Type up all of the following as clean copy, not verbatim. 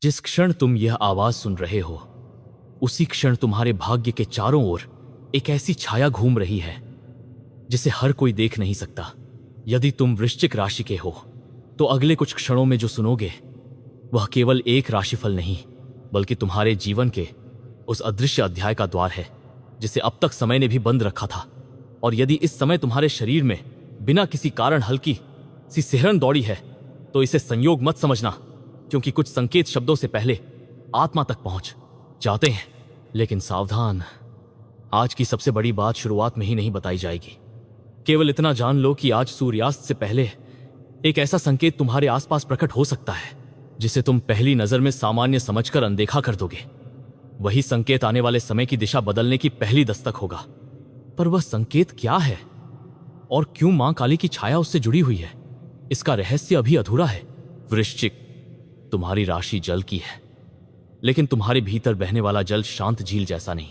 जिस क्षण तुम यह आवाज सुन रहे हो उसी क्षण तुम्हारे भाग्य के चारों ओर एक ऐसी छाया घूम रही है जिसे हर कोई देख नहीं सकता। यदि तुम वृश्चिक राशि के हो तो अगले कुछ क्षणों में जो सुनोगे वह केवल एक राशिफल नहीं बल्कि तुम्हारे जीवन के उस अदृश्य अध्याय का द्वार है जिसे अब तक समय ने भी बंद रखा था। और यदि इस समय तुम्हारे शरीर में बिना किसी कारण हल्की सी सिहरन दौड़ी है तो इसे संयोग मत समझना, क्योंकि कुछ संकेत शब्दों से पहले आत्मा तक पहुंच जाते हैं। लेकिन सावधान, आज की सबसे बड़ी बात शुरुआत में ही नहीं बताई जाएगी। केवल इतना जान लो कि आज सूर्यास्त से पहले एक ऐसा संकेत तुम्हारे आसपास प्रकट हो सकता है जिसे तुम पहली नजर में सामान्य समझकर अनदेखा कर दोगे। वही संकेत आने वाले समय की दिशा बदलने की पहली दस्तक होगा। पर वह संकेत क्या है और क्यों मां काली की छाया उससे जुड़ी हुई है, इसका रहस्य अभी अधूरा है। वृश्चिक, तुम्हारी राशि जल की है, लेकिन तुम्हारे भीतर बहने वाला जल शांत झील जैसा नहीं,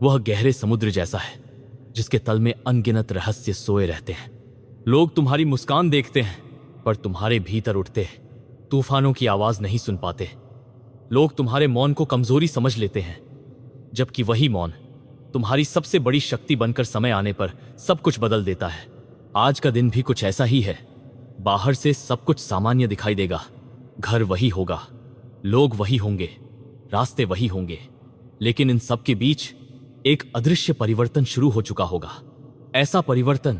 वह गहरे समुद्र जैसा है जिसके तल में अनगिनत रहस्य सोए रहते हैं। लोग तुम्हारी मुस्कान देखते हैं पर तुम्हारे भीतर उठते तूफानों की आवाज नहीं सुन पाते। लोग तुम्हारे मौन को कमजोरी समझ लेते हैं, जबकि वही मौन तुम्हारी सबसे बड़ी शक्ति बनकर समय आने पर सब कुछ बदल देता है। आज का दिन भी कुछ ऐसा ही है। बाहर से सब कुछ सामान्य दिखाई देगा, घर वही होगा, लोग वही होंगे, रास्ते वही होंगे, लेकिन इन सब के बीच एक अदृश्य परिवर्तन शुरू हो चुका होगा। ऐसा परिवर्तन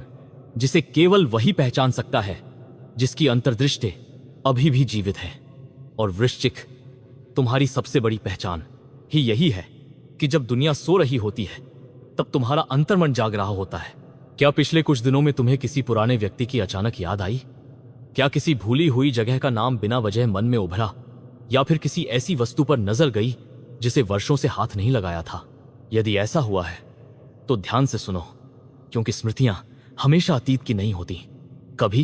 जिसे केवल वही पहचान सकता है जिसकी अंतर्दृष्टि अभी भी जीवित है। और वृश्चिक, तुम्हारी सबसे बड़ी पहचान ही यही है कि जब दुनिया सो रही होती है तब तुम्हारा अंतर्मन जाग रहा होता है। क्या पिछले कुछ दिनों में तुम्हें किसी पुराने व्यक्ति की अचानक याद आई? क्या किसी भूली हुई जगह का नाम बिना वजह मन में उभरा, या फिर किसी ऐसी वस्तु पर नजर गई जिसे वर्षों से हाथ नहीं लगाया था? यदि ऐसा हुआ है तो ध्यान से सुनो, क्योंकि स्मृतियां हमेशा अतीत की नहीं होती, कभी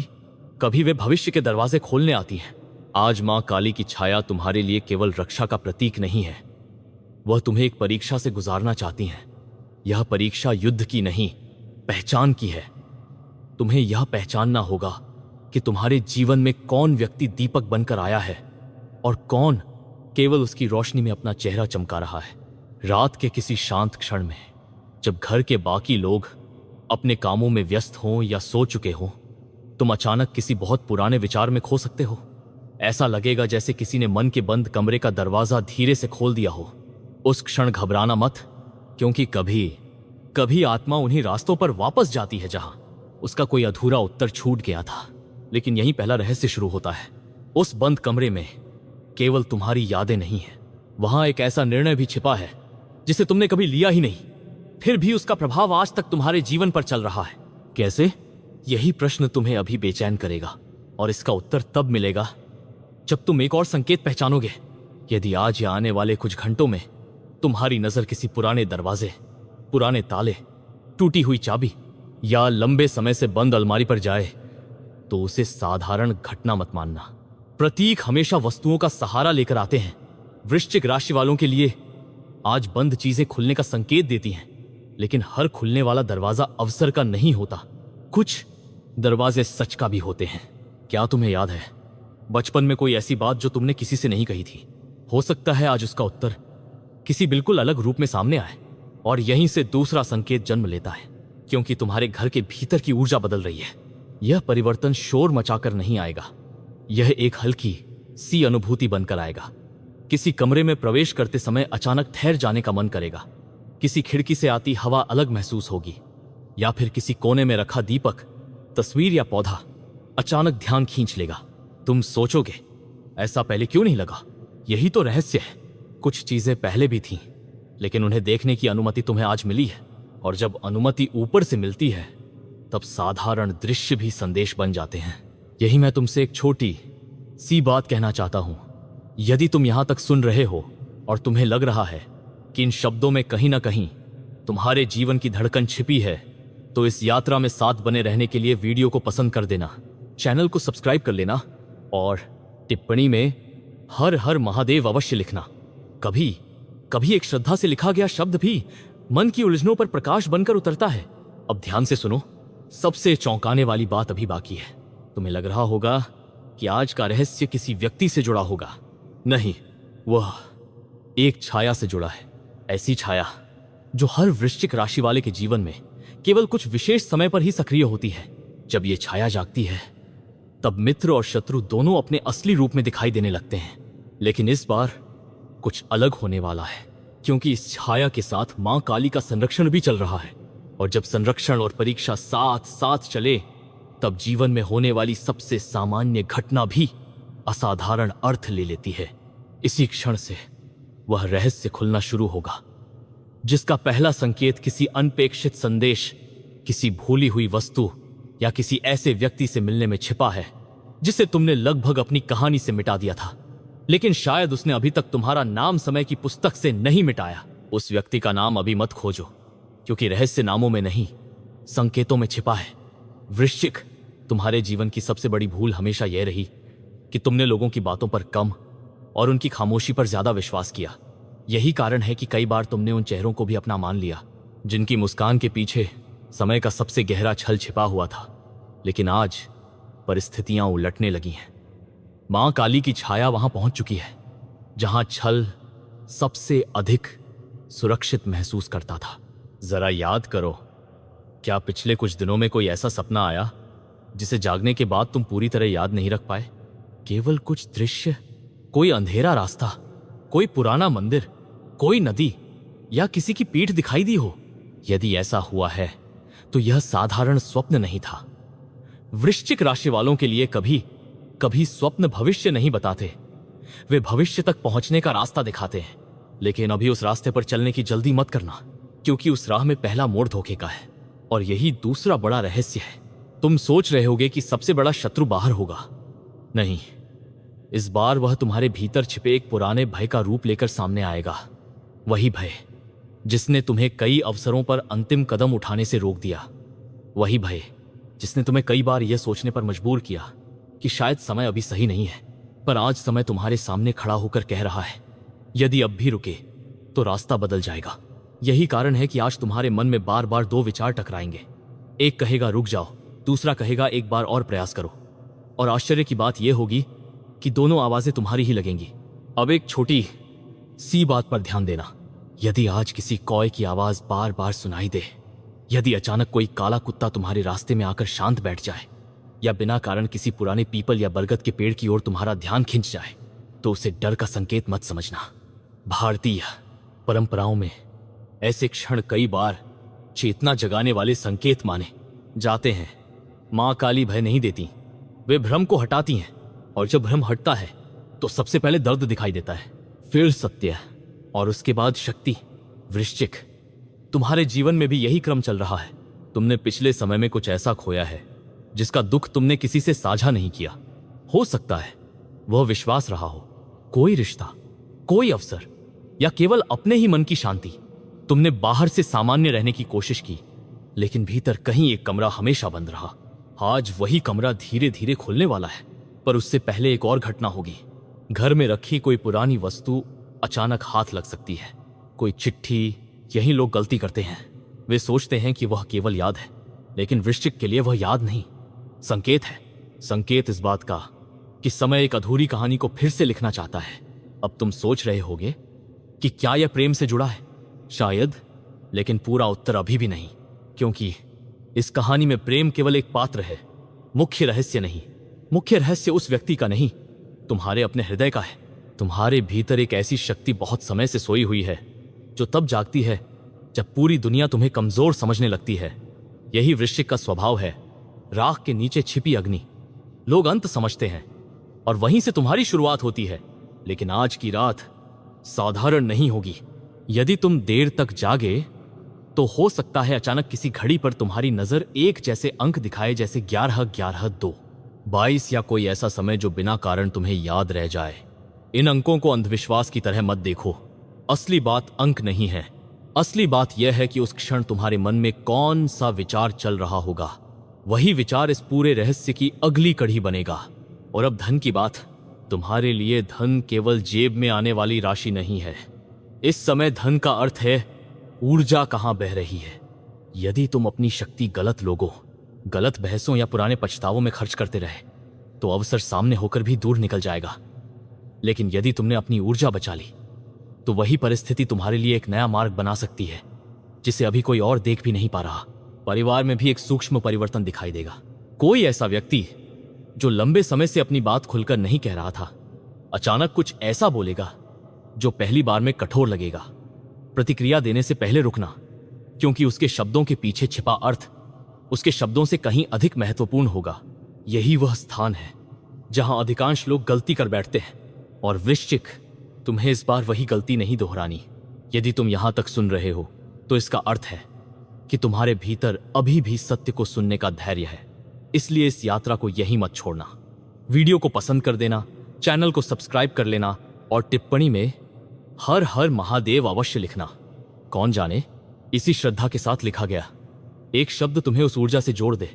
कभी वे भविष्य के दरवाजे खोलने आती हैं। आज मां काली की छाया तुम्हारे लिए केवल रक्षा का प्रतीक नहीं है, वह तुम्हें एक परीक्षा से गुजारना चाहती हैं। यह परीक्षा युद्ध की नहीं, पहचान की है। तुम्हें यह पहचानना होगा कि तुम्हारे जीवन में कौन व्यक्ति दीपक बनकर आया है और कौन केवल उसकी रोशनी में अपना चेहरा चमका रहा है। रात के किसी शांत क्षण में, जब घर के बाकी लोग अपने कामों में व्यस्त हों या सो चुके हों, तुम अचानक किसी बहुत पुराने विचार में खो सकते हो। ऐसा लगेगा जैसे किसी ने मन के बंद कमरे का दरवाजा धीरे से खोल दिया हो। उस क्षण घबराना मत, क्योंकि कभी कभी आत्मा उन्हीं रास्तों पर वापस जाती है जहां उसका कोई अधूरा उत्तर छूट गया था। लेकिन यही पहला रहस्य शुरू होता है। उस बंद कमरे में केवल तुम्हारी यादें नहीं है, वहां एक ऐसा निर्णय भी छिपा है जिसे तुमने कभी लिया ही नहीं, फिर भी उसका प्रभाव आज तक तुम्हारे जीवन पर चल रहा है। कैसे? यही प्रश्न तुम्हें अभी बेचैन करेगा, और इसका उत्तर तब मिलेगा जब तुम एक और संकेत पहचानोगे। यदि आज या आने वाले कुछ घंटों में तुम्हारी नजर किसी पुराने दरवाजे, पुराने ताले, टूटी हुई चाबी या लंबे समय से बंद अलमारी पर जाए तो उसे साधारण घटना मत मानना। प्रतीक हमेशा वस्तुओं का सहारा लेकर आते हैं। वृश्चिक राशि वालों के लिए आज बंद चीजें खुलने का संकेत देती हैं, लेकिन हर खुलने वाला दरवाजा अवसर का नहीं होता। कुछ दरवाजे सच का भी होते हैं। क्या तुम्हें याद है बचपन में कोई ऐसी बात जो तुमने किसी से नहीं कही थी? हो सकता है आज उसका उत्तर किसी बिल्कुल अलग रूप में सामने आए, और यहीं से दूसरा संकेत जन्म लेता है, क्योंकि तुम्हारे घर के भीतर की ऊर्जा बदल रही है। यह परिवर्तन शोर मचाकर नहीं आएगा, यह एक हल्की सी अनुभूति बनकर आएगा। किसी कमरे में प्रवेश करते समय अचानक ठहर जाने का मन करेगा, किसी खिड़की से आती हवा अलग महसूस होगी, या फिर किसी कोने में रखा दीपक, तस्वीर या पौधा अचानक ध्यान खींच लेगा। तुम सोचोगे, ऐसा पहले क्यों नहीं लगा? यही तो रहस्य है। कुछ चीजें पहले भी थीं, लेकिन उन्हें देखने की अनुमति तुम्हें आज मिली है, और जब अनुमति ऊपर से मिलती है तब साधारण दृश्य भी संदेश बन जाते हैं। यही मैं तुमसे एक छोटी सी बात कहना चाहता हूं। यदि तुम यहां तक सुन रहे हो और तुम्हें लग रहा है कि इन शब्दों में कहीं ना कहीं तुम्हारे जीवन की धड़कन छिपी है, तो इस यात्रा में साथ बने रहने के लिए वीडियो को पसंद कर देना, चैनल को सब्सक्राइब कर लेना, और टिप्पणी में हर हर महादेव अवश्य लिखना। कभी कभी एक श्रद्धा से लिखा गया शब्द भी मन की उलझनों पर प्रकाश बनकर उतरता है। अब ध्यान से सुनो, सबसे चौंकाने वाली बात अभी बाकी है। तुम्हें लग रहा होगा कि आज का रहस्य किसी व्यक्ति से जुड़ा होगा। नहीं, वह एक छाया से जुड़ा है, ऐसी छाया जो हर वृश्चिक राशि वाले के जीवन में केवल कुछ विशेष समय पर ही सक्रिय होती है। जब यह छाया जागती है तब मित्र और शत्रु दोनों अपने असली रूप में दिखाई देने लगते हैं। लेकिन इस बार कुछ अलग होने वाला है, क्योंकि इस छाया के साथ मां काली का संरक्षण भी चल रहा है। और जब संरक्षण और परीक्षा साथ साथ चले तब जीवन में होने वाली सबसे सामान्य घटना भी असाधारण अर्थ ले लेती है। इसी क्षण से वह रहस्य खुलना शुरू होगा, जिसका पहला संकेत किसी अनपेक्षित संदेश, किसी भूली हुई वस्तु या किसी ऐसे व्यक्ति से मिलने में छिपा है जिसे तुमने लगभग अपनी कहानी से मिटा दिया था, लेकिन शायद उसने अभी तक तुम्हारा नाम समय की पुस्तक से नहीं मिटाया। उस व्यक्ति का नाम अभी मत खोजो, क्योंकि रहस्य नामों में नहीं, संकेतों में छिपा है। वृश्चिक, तुम्हारे जीवन की सबसे बड़ी भूल हमेशा यह रही कि तुमने लोगों की बातों पर कम और उनकी खामोशी पर ज्यादा विश्वास किया। यही कारण है कि कई बार तुमने उन चेहरों को भी अपना मान लिया जिनकी मुस्कान के पीछे समय का सबसे गहरा छल छिपा हुआ था। लेकिन आज परिस्थितियां उलटने लगी हैं। मां काली की छाया वहां पहुंच चुकी है जहां छल सबसे अधिक सुरक्षित महसूस करता था। जरा याद करो, क्या पिछले कुछ दिनों में कोई ऐसा सपना आया जिसे जागने के बाद तुम पूरी तरह याद नहीं रख पाए? केवल कुछ दृश्य, कोई अंधेरा रास्ता, कोई पुराना मंदिर, कोई नदी या किसी की पीठ दिखाई दी हो? यदि ऐसा हुआ है तो यह साधारण स्वप्न नहीं था। वृश्चिक राशि वालों के लिए कभी कभी स्वप्न भविष्य नहीं बताते, वे भविष्य तक पहुंचने का रास्ता दिखाते हैं। लेकिन अभी उस रास्ते पर चलने की जल्दी मत करना, क्योंकि उस राह में पहला मोड़ धोखे का है। और यही दूसरा बड़ा रहस्य है। तुम सोच रहे होगे कि सबसे बड़ा शत्रु बाहर होगा। नहीं, इस बार वह तुम्हारे भीतर छिपे एक पुराने भय का रूप लेकर सामने आएगा। वही भय जिसने तुम्हें कई अवसरों पर अंतिम कदम उठाने से रोक दिया। वही भय जिसने तुम्हें कई बार यह सोचने पर मजबूर किया कि शायद समय अभी सही नहीं है। पर आज समय तुम्हारे सामने खड़ा होकर कह रहा है, यदि अब भी रुके तो रास्ता बदल जाएगा। यही कारण है कि आज तुम्हारे मन में बार बार दो विचार टकराएंगे। एक कहेगा रुक जाओ, दूसरा कहेगा एक बार और प्रयास करो। और आश्चर्य की बात यह होगी कि दोनों आवाजें तुम्हारी ही लगेंगी। अब एक छोटी सी बात पर ध्यान देना। यदि आज किसी कौए की आवाज बार बार सुनाई दे, यदि अचानक कोई काला कुत्ता तुम्हारे रास्ते में आकर शांत बैठ जाए, या बिना कारण किसी पुराने पीपल या बरगद के पेड़ की ओर तुम्हारा ध्यान खिंच जाए, तो उसे डर का संकेत मत समझना। भारतीय परंपराओं में ऐसे क्षण कई बार चेतना जगाने वाले संकेत माने जाते हैं। मां काली भय नहीं देती, वे भ्रम को हटाती हैं। और जब भ्रम हटता है तो सबसे पहले दर्द दिखाई देता है, फिर सत्य, और उसके बाद शक्ति। वृश्चिक, तुम्हारे जीवन में भी यही क्रम चल रहा है। तुमने पिछले समय में कुछ ऐसा खोया है जिसका दुख तुमने किसी से साझा नहीं किया। हो सकता है वह विश्वास रहा हो, कोई रिश्ता, कोई अवसर, या केवल अपने ही मन की शांति। तुमने बाहर से सामान्य रहने की कोशिश की, लेकिन भीतर कहीं एक कमरा हमेशा बंद रहा। आज वही कमरा धीरे धीरे खुलने वाला है, पर उससे पहले एक और घटना होगी। घर में रखी कोई पुरानी वस्तु अचानक हाथ लग सकती है। कोई चिट्ठी। यही लोग गलती करते हैं, वे सोचते हैं कि वह केवल याद है, लेकिन वृश्चिक के लिए वह याद नहीं, संकेत है। संकेत इस बात का कि समय एक अधूरी कहानी को फिर से लिखना चाहता है। अब तुम सोच रहे होगे कि क्या यह प्रेम से जुड़ा है? शायद, लेकिन पूरा उत्तर अभी भी नहीं, क्योंकि इस कहानी में प्रेम केवल एक पात्र है, मुख्य रहस्य नहीं। मुख्य रहस्य उस व्यक्ति का नहीं, तुम्हारे अपने हृदय का है। तुम्हारे भीतर एक ऐसी शक्ति बहुत समय से सोई हुई है, जो तब जागती है जब पूरी दुनिया तुम्हें कमजोर समझने लगती है। यही वृश्चिक का स्वभाव है, राख के नीचे छिपी अग्नि। लोग अंत समझते हैं और वहीं से तुम्हारी शुरुआत होती है। लेकिन आज की रात साधारण नहीं होगी। यदि तुम देर तक जागे तो हो सकता है अचानक किसी घड़ी पर तुम्हारी नजर एक जैसे अंक दिखाए, जैसे 11-11-2, 22, या कोई ऐसा समय जो बिना कारण तुम्हें याद रह जाए। इन अंकों को अंधविश्वास की तरह मत देखो। असली बात अंक नहीं है। असली बात यह है कि उस क्षण तुम्हारे मन में कौन सा विचार चल रहा होगा, वही विचार इस पूरे रहस्य की अगली कड़ी बनेगा। और अब धन की बात। तुम्हारे लिए धन केवल जेब में आने वाली राशि नहीं है। इस समय धन का अर्थ है ऊर्जा कहां बह रही है। यदि तुम अपनी शक्ति गलत लोगों, गलत बहसों या पुराने पछतावों में खर्च करते रहे, तो अवसर सामने होकर भी दूर निकल जाएगा। लेकिन यदि तुमने अपनी ऊर्जा बचा ली तो वही परिस्थिति तुम्हारे लिए एक नया मार्ग बना सकती है जिसे अभी कोई और देख भी नहीं पा रहा। परिवार में भी एक सूक्ष्म परिवर्तन दिखाई देगा। कोई ऐसा व्यक्ति जो लंबे समय से अपनी बात खुलकर नहीं कह रहा था, अचानक कुछ ऐसा बोलेगा जो पहली बार में कठोर लगेगा। प्रतिक्रिया देने से पहले रुकना, क्योंकि उसके शब्दों के पीछे छिपा अर्थ उसके शब्दों से कहीं अधिक महत्वपूर्ण होगा। यही वह स्थान है जहां अधिकांश लोग गलती कर बैठते हैं, और वृश्चिक, तुम्हें इस बार वही गलती नहीं दोहरानी। यदि तुम यहां तक सुन रहे हो तो इसका अर्थ है कि तुम्हारे भीतर अभी भी सत्य को सुनने का धैर्य है। इसलिए इस यात्रा को यहीं मत छोड़ना। वीडियो को पसंद कर देना, चैनल को सब्सक्राइब कर लेना और टिप्पणी में हर हर महादेव अवश्य लिखना। कौन जाने इसी श्रद्धा के साथ लिखा गया एक शब्द तुम्हें उस ऊर्जा से जोड़ दे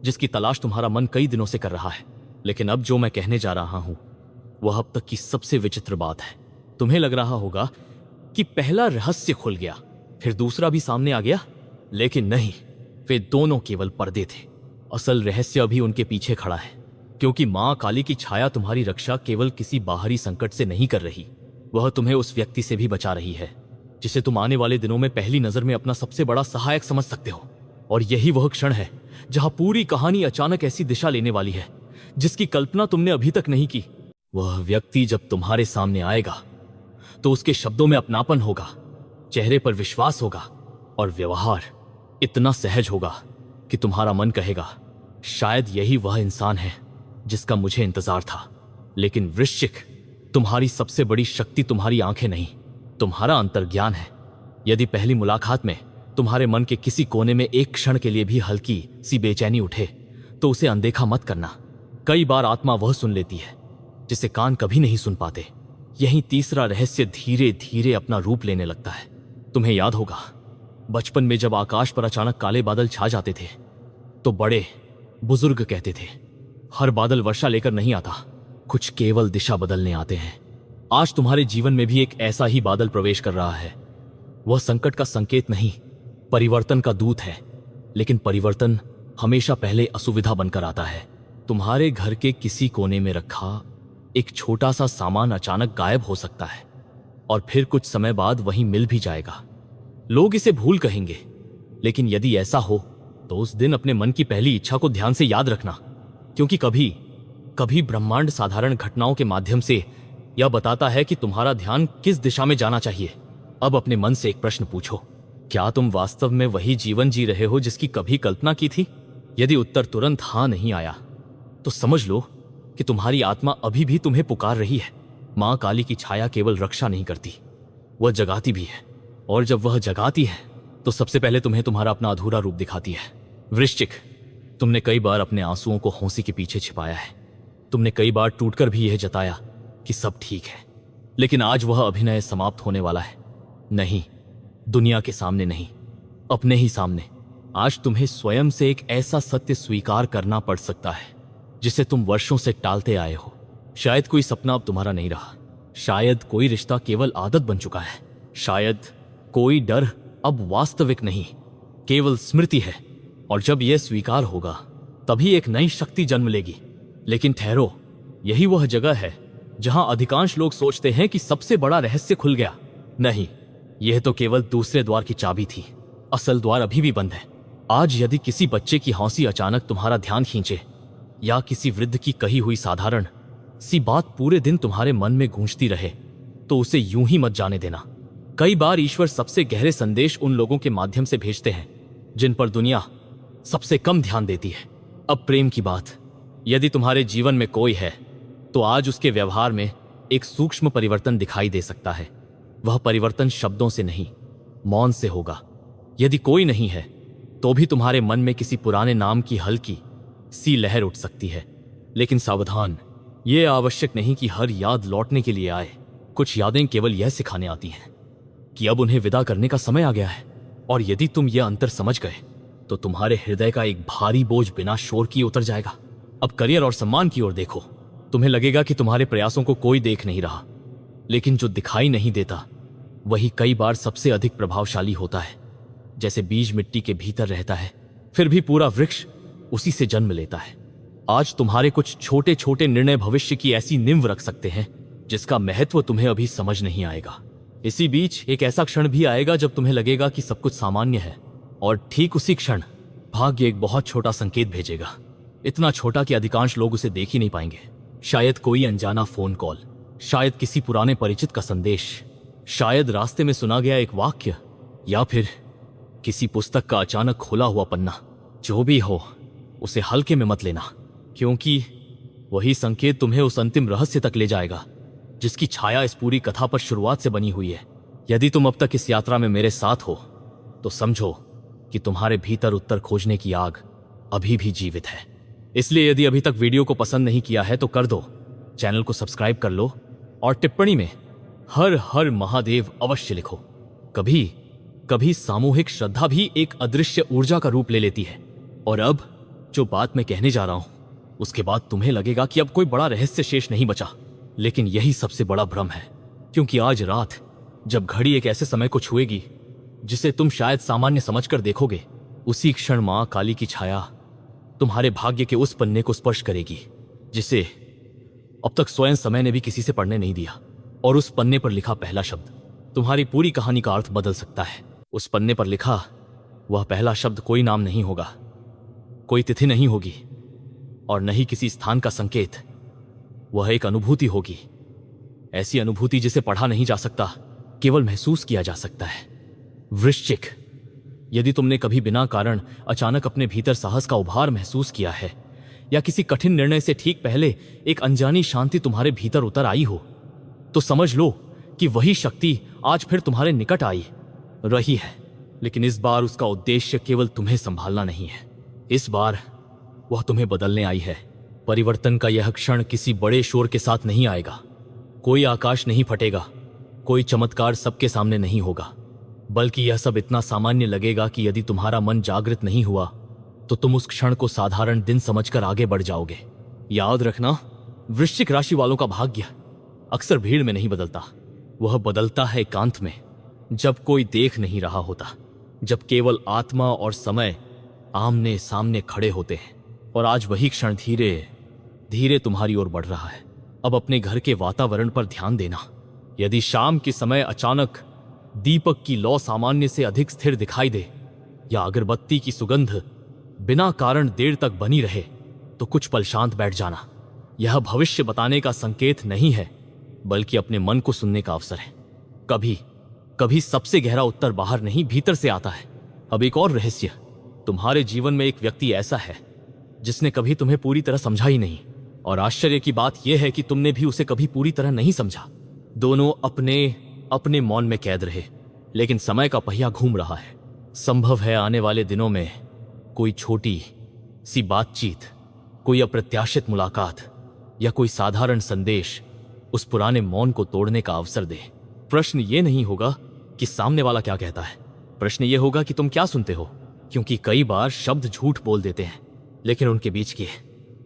जिसकी तलाश तुम्हारा मन कई दिनों से कर रहा है। लेकिन अब जो मैं कहने जा रहा हूं वह अब तक की सबसे विचित्र बात है। तुम्हें लग रहा होगा कि पहला रहस्य खुल गया, फिर दूसरा भी सामने आ गया, लेकिन नहीं, वे दोनों केवल पर्दे थे। असल रहस्य अभी उनके पीछे खड़ा है, क्योंकि मां काली की छाया तुम्हारी रक्षा केवल किसी बाहरी संकट से नहीं कर रही, वह तुम्हें उस व्यक्ति से भी बचा रही है जिसे तुम आने वाले दिनों में पहली नजर में अपना सबसे बड़ा सहायक समझ सकते हो। और यही वह क्षण है जहां पूरी कहानी अचानक ऐसी दिशा लेने वाली है जिसकी कल्पना तुमने अभी तक नहीं की। वह व्यक्ति जब तुम्हारे सामने आएगा तो उसके शब्दों में अपनापन होगा, चेहरे पर विश्वास होगा और व्यवहार इतना सहज होगा कि तुम्हारा मन कहेगा, शायद यही वह इंसान है जिसका मुझे इंतजार था। लेकिन वृश्चिक, तुम्हारी सबसे बड़ी शक्ति तुम्हारी आंखें नहीं, तुम्हारा अंतर्ज्ञान है। यदि पहली मुलाकात में तुम्हारे मन के किसी कोने में एक क्षण के लिए भी हल्की सी बेचैनी उठे तो उसे अनदेखा मत करना। कई बार आत्मा वह सुन लेती है जिसे कान कभी नहीं सुन पाते। यही तीसरा रहस्य धीरे धीरे अपना रूप लेने लगता है। तुम्हें याद होगा बचपन में जब आकाश पर अचानक काले बादल छा जाते थे तो बड़े बुजुर्ग कहते थे, हर बादल वर्षा लेकर नहीं आता, कुछ केवल दिशा बदलने आते हैं। आज तुम्हारे जीवन में भी एक ऐसा ही बादल प्रवेश कर रहा है। वह संकट का संकेत नहीं, परिवर्तन का दूत है। लेकिन परिवर्तन हमेशा पहले असुविधा बनकर आता है। तुम्हारे घर के किसी कोने में रखा एक छोटा सा सामान अचानक गायब हो सकता है और फिर कुछ समय बाद वहीं मिल भी जाएगा। लोग इसे भूल कहेंगे, लेकिन यदि ऐसा हो तो उस दिन अपने मन की पहली इच्छा को ध्यान से याद रखना, क्योंकि कभी कभी ब्रह्मांड साधारण घटनाओं के माध्यम से यह बताता है कि तुम्हारा ध्यान किस दिशा में जाना चाहिए। अब अपने मन से एक प्रश्न पूछो, क्या तुम वास्तव में वही जीवन जी रहे हो जिसकी कभी कल्पना की थी? यदि उत्तर तुरंत हां नहीं आया तो समझ लो कि तुम्हारी आत्मा अभी भी तुम्हें पुकार रही है। मां काली की छाया केवल रक्षा नहीं करती, वह जगाती भी है। और जब वह जगाती है तो सबसे पहले तुम्हें तुम्हारा अपना अधूरा रूप दिखाती है। वृश्चिक, तुमने कई बार अपने आंसुओं को हौंसी के पीछे छिपाया है। तुमने कई बार टूटकर भी यह जताया कि सब ठीक है, लेकिन आज वह अभिनय समाप्त होने वाला है। नहीं, दुनिया के सामने नहीं, अपने ही सामने। आज तुम्हें स्वयं से एक ऐसा सत्य स्वीकार करना पड़ सकता है जिसे तुम वर्षों से टालते आए हो। शायद कोई सपना अब तुम्हारा नहीं रहा, शायद कोई रिश्ता केवल आदत बन चुका है, शायद कोई डर अब वास्तविक नहीं, केवल स्मृति है। और जब यह स्वीकार होगा तभी एक नई शक्ति जन्म लेगी। लेकिन ठहरो, यही वह जगह है जहां अधिकांश लोग सोचते हैं कि सबसे बड़ा रहस्य खुल गया। नहीं, यह तो केवल दूसरे द्वार की चाबी थी, असल द्वार अभी भी बंद है। आज यदि किसी बच्चे की हंसी अचानक तुम्हारा ध्यान खींचे या किसी वृद्ध की कही हुई साधारण सी बात पूरे दिन तुम्हारे मन में गूंजती रहे तो उसे यूं ही मत जाने देना। कई बार ईश्वर सबसे गहरे संदेश उन लोगों के माध्यम से भेजते हैं जिन पर दुनिया सबसे कम ध्यान देती है। अब प्रेम की बात, यदि तुम्हारे जीवन में कोई है तो आज उसके व्यवहार में एक सूक्ष्म परिवर्तन दिखाई दे सकता है। वह परिवर्तन शब्दों से नहीं, मौन से होगा। यदि कोई नहीं है तो भी तुम्हारे मन में किसी पुराने नाम की हल्की सी लहर उठ सकती है। लेकिन सावधान, यह आवश्यक नहीं कि हर याद लौटने के लिए आए। कुछ यादें केवल यह सिखाने आती हैं कि अब उन्हें विदा करने का समय आ गया है। और यदि तुम यह अंतर समझ गए तो तुम्हारे हृदय का एक भारी बोझ बिना शोर किए उतर जाएगा। अब करियर और सम्मान की ओर देखो। तुम्हें लगेगा कि तुम्हारे प्रयासों को कोई देख नहीं रहा, लेकिन जो दिखाई नहीं देता वही कई बार सबसे अधिक प्रभावशाली होता है। जैसे बीज मिट्टी के भीतर रहता है, फिर भी पूरा वृक्ष उसी से जन्म लेता है। आज तुम्हारे कुछ छोटे छोटे निर्णय भविष्य की ऐसी नींव रख सकते हैं जिसका महत्व तुम्हें अभी समझ नहीं आएगा। इसी बीच एक ऐसा क्षण भी आएगा जब तुम्हें लगेगा कि सब कुछ सामान्य है, और ठीक उसी क्षण भाग्य एक बहुत छोटा संकेत भेजेगा, इतना छोटा कि अधिकांश लोग उसे देख ही नहीं पाएंगे। शायद कोई अनजाना फोन कॉल, शायद किसी पुराने परिचित का संदेश, शायद रास्ते में सुना गया एक वाक्य, या फिर किसी पुस्तक का अचानक खुला हुआ पन्ना। जो भी हो, उसे हल्के में मत लेना, क्योंकि वही संकेत तुम्हें उस अंतिम रहस्य तक ले जाएगा जिसकी छाया इस पूरी कथा पर शुरुआत से बनी हुई है। यदि तुम अब तक इस यात्रा में मेरे साथ हो तो समझो कि तुम्हारे भीतर उत्तर खोजने की आग अभी भी जीवित है। इसलिए यदि अभी तक वीडियो को पसंद नहीं किया है तो कर दो, चैनल को सब्सक्राइब कर लो और टिप्पणी में हर हर महादेव अवश्य लिखो। कभी कभी सामूहिक श्रद्धा भी एक अदृश्य ऊर्जा का रूप ले लेती है। और अब जो बात मैं कहने जा रहा हूं, उसके बाद तुम्हें लगेगा कि अब कोई बड़ा रहस्य शेष नहीं बचा, लेकिन यही सबसे बड़ा भ्रम है। क्योंकि आज रात जब घड़ी एक ऐसे समय को छुएगी जिसे तुम शायद सामान्य समझकर देखोगे, उसी क्षण मां काली की छाया तुम्हारे भाग्य के उस पन्ने को स्पर्श करेगी जिसे अब तक स्वयं समय ने भी किसी से पढ़ने नहीं दिया। और उस पन्ने पर लिखा पहला शब्द तुम्हारी पूरी कहानी का अर्थ बदल सकता है। उस पन्ने पर लिखा वह पहला शब्द कोई नाम नहीं होगा, कोई तिथि नहीं होगी, और न ही किसी स्थान का संकेत। वह एक अनुभूति होगी, ऐसी अनुभूति जिसे पढ़ा नहीं जा सकता, केवल महसूस किया जा सकता है। वृश्चिक, यदि तुमने कभी बिना कारण अचानक अपने भीतर साहस का उभार महसूस किया है, या किसी कठिन निर्णय से ठीक पहले एक अनजानी शांति तुम्हारे भीतर उतर आई हो, तो समझ लो कि वही शक्ति आज फिर तुम्हारे निकट आई रही है। लेकिन इस बार उसका उद्देश्य केवल तुम्हें संभालना नहीं है, इस बार वह तुम्हें बदलने आई है। परिवर्तन का यह क्षण किसी बड़े शोर के साथ नहीं आएगा, कोई आकाश नहीं फटेगा, कोई चमत्कार सबके सामने नहीं होगा, बल्कि यह सब इतना सामान्य लगेगा कि यदि तुम्हारा मन जागृत नहीं हुआ तो तुम उस क्षण को साधारण दिन समझकर आगे बढ़ जाओगे। याद रखना, वृश्चिक राशि वालों का भाग्य अक्सर भीड़ में नहीं बदलता, वह बदलता है एकांत में, जब कोई देख नहीं रहा होता, जब केवल आत्मा और समय आमने सामने खड़े होते हैं। और आज वही क्षण धीरे धीरे तुम्हारी ओर बढ़ रहा है। अब अपने घर के वातावरण पर ध्यान देना। यदि शाम के समय अचानक दीपक की लौ सामान्य से अधिक स्थिर दिखाई दे, या अगरबत्ती की सुगंध बिना कारण देर तक बनी रहे, तो कुछ पल शांत बैठ जाना। यह भविष्य बताने का संकेत नहीं है, बल्कि अपने मन को सुनने का अवसर है। कभी कभी सबसे गहरा उत्तर बाहर नहीं, भीतर से आता है। अब एक और रहस्य, तुम्हारे जीवन में एक व्यक्ति ऐसा है जिसने कभी तुम्हें पूरी तरह समझा ही नहीं, और आश्चर्य की बात यह है कि तुमने भी उसे कभी पूरी तरह नहीं समझा। दोनों अपने अपने मौन में कैद रहे, लेकिन समय का पहिया घूम रहा है। संभव है आने वाले दिनों में कोई छोटी सी बातचीत, कोई अप्रत्याशित मुलाकात, या कोई साधारण संदेश उस पुराने मौन को तोड़ने का अवसर दे। प्रश्न ये नहीं होगा कि सामने वाला क्या कहता है, प्रश्न ये होगा कि तुम क्या सुनते हो। क्योंकि कई बार शब्द झूठ बोल देते हैं, लेकिन उनके बीच की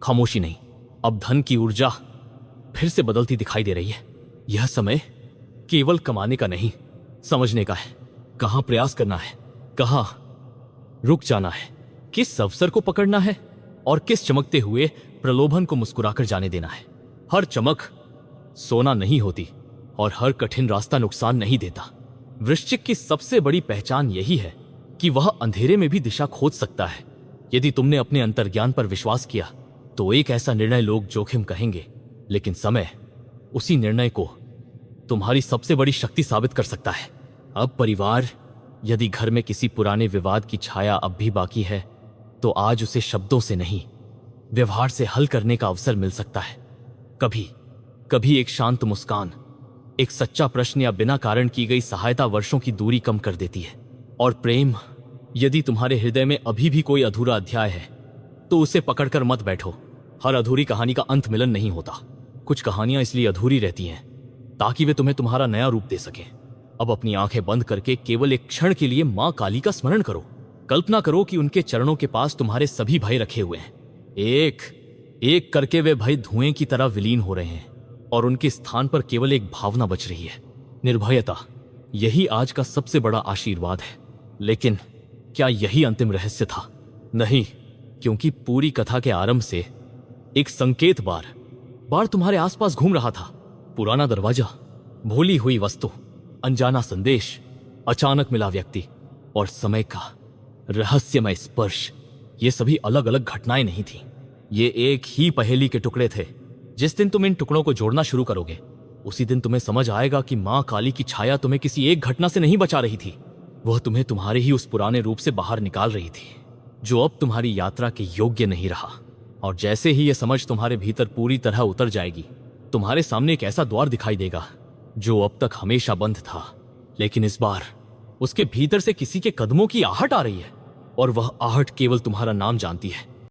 खामोशी नहीं। अब धन की ऊर्जा फिर से बदलती दिखाई दे रही है। यह समय केवल कमाने का नहीं, समझने का है। कहां प्रयास करना है, कहां रुक जाना है, किस अवसर को पकड़ना है, और किस चमकते हुए प्रलोभन को मुस्कुराकर जाने देना है। हर चमक सोना नहीं होती, और हर कठिन रास्ता नुकसान नहीं देता। वृश्चिक की सबसे बड़ी पहचान यही है कि वह अंधेरे में भी दिशा खोज सकता है। यदि तुमने अपने अंतर्ज्ञान पर विश्वास किया तो एक ऐसा निर्णय लोग जोखिम कहेंगे, लेकिन समय उसी निर्णय को तुम्हारी सबसे बड़ी शक्ति साबित कर सकता है। अब परिवार, यदि घर में किसी पुराने विवाद की छाया अब भी बाकी है, तो आज उसे शब्दों से नहीं, व्यवहार से हल करने का अवसर मिल सकता है। कभी कभी एक शांत मुस्कान, एक सच्चा प्रश्न, या बिना कारण की गई सहायता वर्षों की दूरी कम कर देती है। और प्रेम, यदि तुम्हारे हृदय में अभी भी कोई अधूरा अध्याय है तो उसे पकड़कर मत बैठो। हर अधूरी कहानी का अंत मिलन नहीं होता। कुछ कहानियां इसलिए अधूरी रहती हैं ताकि वे तुम्हें तुम्हारा नया रूप दे सकें। अब अपनी आंखें बंद करके केवल एक क्षण के लिए मां काली का स्मरण करो। कल्पना करो कि उनके चरणों के पास तुम्हारे सभी भय रखे हुए हैं। एक एक करके वे भय धुएं की तरह विलीन हो रहे हैं, और उनके स्थान पर केवल एक भावना बच रही है, निर्भयता। यही आज का सबसे बड़ा आशीर्वाद है। लेकिन क्या यही अंतिम रहस्य था? नहीं, क्योंकि पूरी कथा के आरंभ से एक संकेत बार बार तुम्हारे आसपास घूम रहा था। पुराना दरवाजा, भूली हुई वस्तु, अनजाना संदेश, अचानक मिला व्यक्ति और समय का रहस्यमय स्पर्श, ये सभी अलग अलग घटनाएं नहीं थी। ये एक ही पहेली के टुकड़े थे। जिस दिन तुम इन टुकड़ों को जोड़ना शुरू करोगे, उसी दिन तुम्हें समझ आएगा कि मां काली की छाया तुम्हें किसी एक घटना से नहीं बचा रही थी, वह तुम्हें तुम्हारे ही उस पुराने रूप से बाहर निकाल रही थी, जो अब तुम्हारी यात्रा के योग्य नहीं रहा। और जैसे ही यह समझ तुम्हारे भीतर पूरी तरह उतर जाएगी, तुम्हारे सामने एक ऐसा द्वार दिखाई देगा जो अब तक हमेशा बंद था, लेकिन इस बार उसके भीतर से किसी के कदमों की आहट आ रही है, और वह आहट केवल तुम्हारा नाम जानती है।